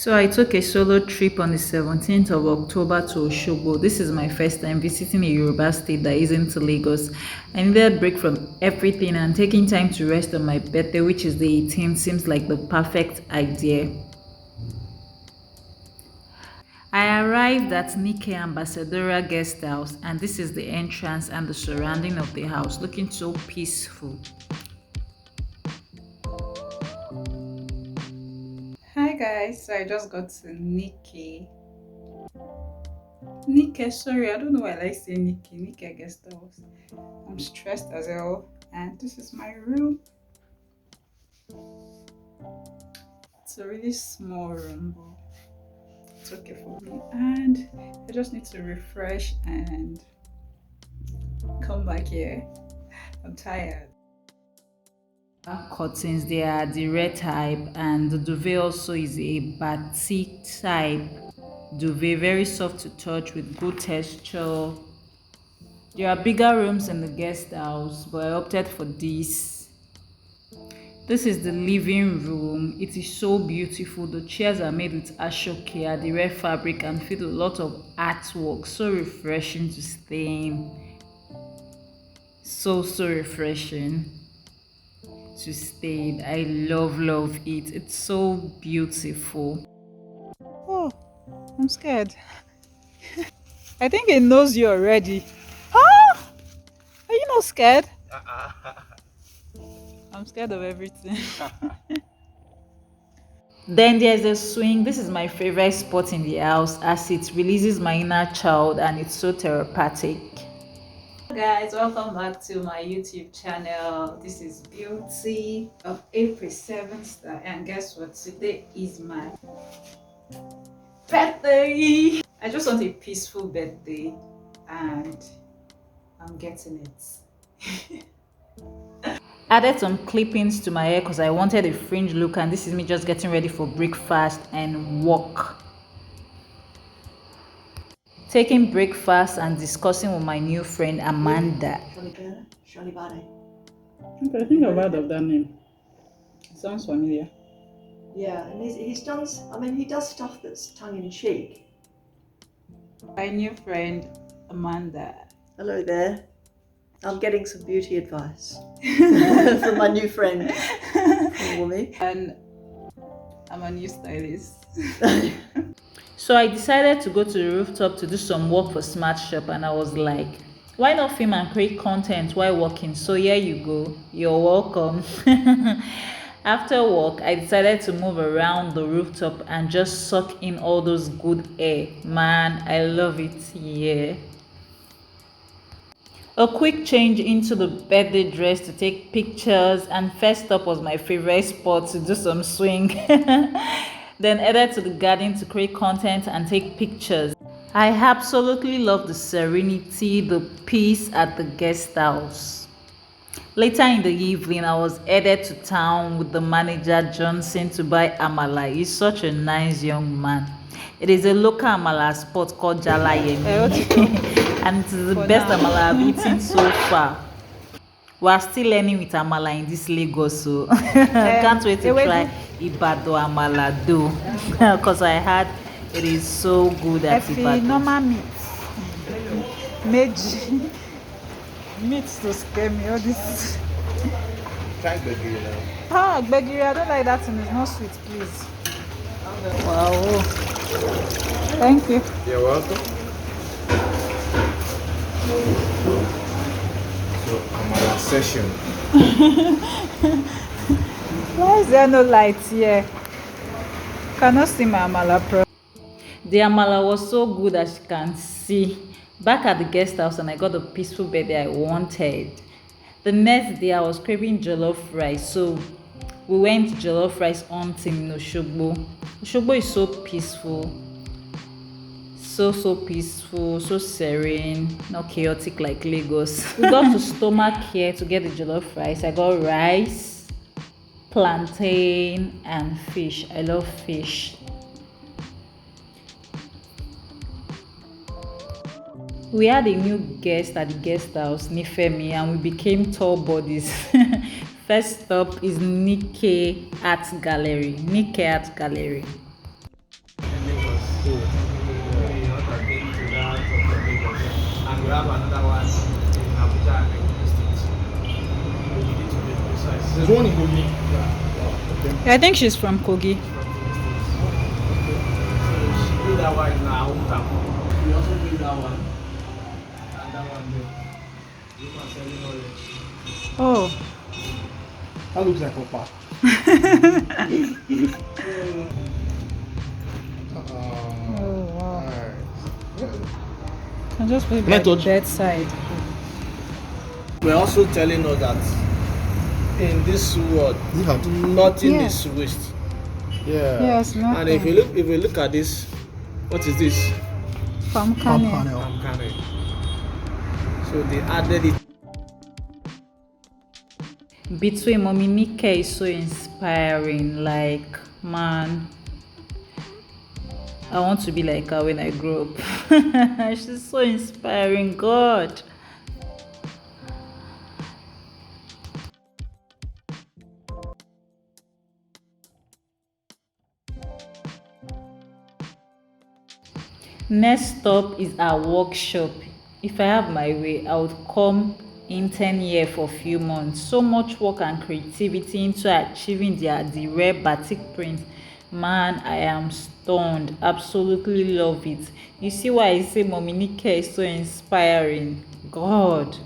So I took a solo trip on the 17th of October to Osogbo. This is my first time visiting a Yoruba state that isn't Lagos. I needed a break from everything, and taking time to rest on my birthday, which is the 18th, seems like the perfect idea. I arrived at Nike Ambassadorial Guest House, and this is the entrance and the surrounding of the house, looking so peaceful. Hi guys, so I just got to Nike. Nike, sorry, I don't know why I like saying Nike. Nike Guest House. I'm stressed as hell, and this is my room. It's a really small room, but it's okay for me. And I just need to refresh and come back here. I'm tired. Curtains, they are the red type, and the duvet also is a batik type duvet, very soft to touch with good texture. There are bigger rooms in the guest house, but I opted for this. This is the living room. It is so beautiful. The chairs are made with ashoke, the red fabric, and filled with a lot of artwork. So refreshing to stay in. So refreshing to stay in. I love it. It's so beautiful. Oh, I'm scared. I think it knows you already. Ah, are you not scared? I'm scared of everything. Then there's a swing. This is my favorite spot in the house as it releases my inner child and it's so therapeutic. Guys, welcome back to my YouTube channel. This is Beauty of April 7th, and guess what? Today is my birthday. I just want a peaceful birthday and I'm getting it. Added some clippings to my hair because I wanted a fringe look, and this is me just getting ready for breakfast and work. Taking breakfast and discussing with my new friend Amanda. Okay, I think I've heard of that name. It sounds familiar. Yeah, and he's done, I mean, he does stuff that's tongue in cheek. My new friend Amanda. Hello there. I'm getting some beauty advice from my new friend, Wumi. And I'm a new stylist. So I decided to go to the rooftop to do some work for Smart Shop, and I was like, why not film and create content while working? So here you go. You're welcome. After work, I decided to move around the rooftop and just suck in all those good air. Man, I love it here. A quick change into the birthday dress to take pictures, and first up was my favorite spot to do some swing. Then headed to the garden to create content and take pictures. I absolutely love the serenity, the peace at the guest house. Later in the evening, I was headed to town with the manager Johnson to buy Amala. He's such a nice young man. It is a local Amala spot called Jalayemi. And it is the best Amala I've eaten so far. We are still learning with Amala in this Lagos, so can't wait to try Ibado Amala though, because I heard it is so good at Ibado. Normal meat. Meji. Meat to scare me. All this. Try gbegiri now. Ah, gbegiri, I don't like that thing. It's not sweet, please. Wow. Thank you. You're welcome. So Amala session. Why is there no light here? Cannot see my Amala pro. The Amala was so good, as you can see. Back at the guest house, and I got the peaceful birthday I wanted. The next day I was craving jollof rice, so we went jollof rice hunting in Osogbo. Osogbo is so peaceful. So peaceful, so serene, not chaotic like Lagos. We got to stomach here to get the jollof rice. I got rice, plantain, and fish. I love fish. We had a new guest at the guest house, Nifemi, and we became tall bodies. First up is Nike Art Gallery. Nike Art Gallery. have another one in Abuja and Enugu State. We need to be precise. There's one in Kogi. I think she's from Kogi. From Kogi State. So she did that one in her hometown. We also did that one. And that one there. You can sell it already. Oh. That looks like Opa. Oh wow. Alright. I just put it Can I by the touch? bedside. We're also telling us that in this world, Is it hard? nothing Yeah. is waste. Yeah. Yes, no. And if you look at this, what is this? Palm Palm kernel. kernel. Palm kernel. So they added it. Between Mommy Nika is so inspiring. Like, man, I want to be like her when I grow up. She's so inspiring. God. Next stop is our workshop. If I have my way, I would come in 10 years for a few months. So much work and creativity into achieving the rare batik print. Man, I am stunned. Absolutely love it. You see why I say Mommy Nika is so inspiring. God.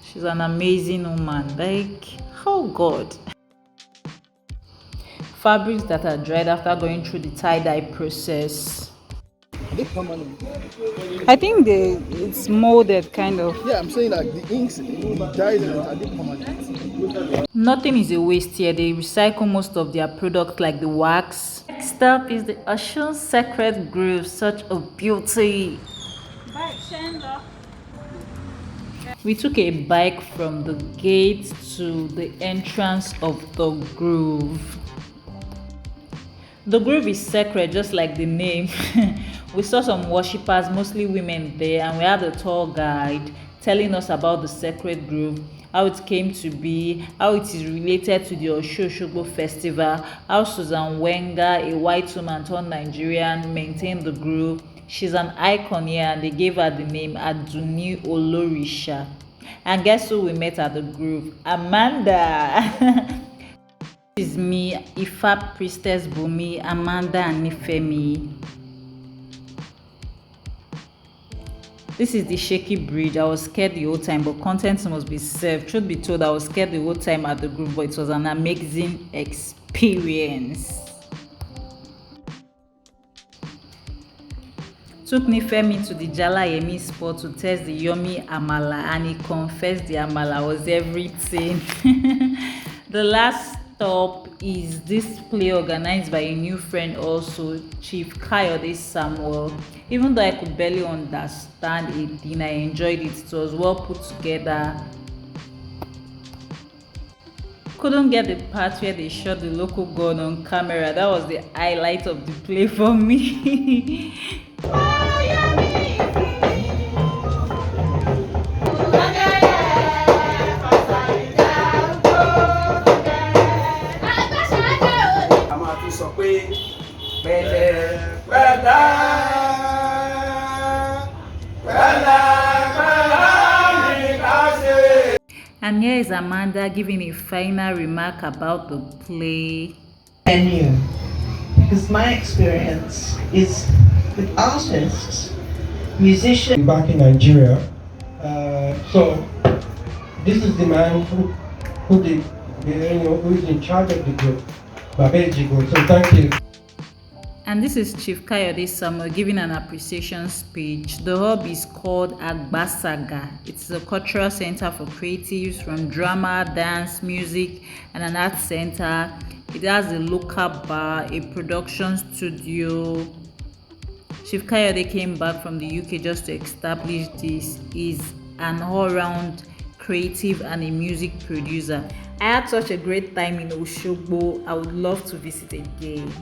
She's an amazing woman. Like, oh God. Fabrics that are dried after going through the tie-dye process. Are they permanent? I think it's molded kind of. Yeah, I'm saying like the inks, the dyes, are they permanent? Nothing is a waste here. They recycle most of their product like the wax. Next up is the Osun Sacred Grove. Such a beauty. We took a bike from the gate to the entrance of the grove. The grove is sacred, just like the name. We saw some worshippers, mostly women there, and we had a tour guide telling us about the sacred grove, how it came to be, how it is related to the Osogbo festival, how Susan Wenger, a white woman turned Nigerian, maintained the grove. She's an icon here, and they gave her the name Aduni Olorisha. And guess who we met at the grove? Amanda. This is me, Ifa Priestess Bumi, Amanda, and Nifemi. This is the shaky bridge. I was scared the whole time, but content must be served. Truth be told, I was scared the whole time at the group, but it was an amazing experience. Took Nifemi to the Jala Yemi spot to test the yummy Amala, and he confessed the Amala was everything. The last stop is this play organized by a new friend also, Chief Kayode Samuel. Even though I could barely understand it, then I enjoyed it. It was well put together. Couldn't get the part where they shot the local gun on camera. That was the highlight of the play for me. And here is Amanda giving a final remark about the play. Venue, because my experience is with artists, musicians. Back in Nigeria, so this is the man who is in charge of the group, Babejigo. So thank you. And this is Chief Kayode Samuel giving an appreciation speech. The hub is called Agbasaga. It's a cultural center for creatives from drama, dance, music, and an art center. It has a local bar, a production studio. Chief Kayode came back from the UK just to establish this. He's an all-round creative and a music producer. I had such a great time in Osogbo. I would love to visit again.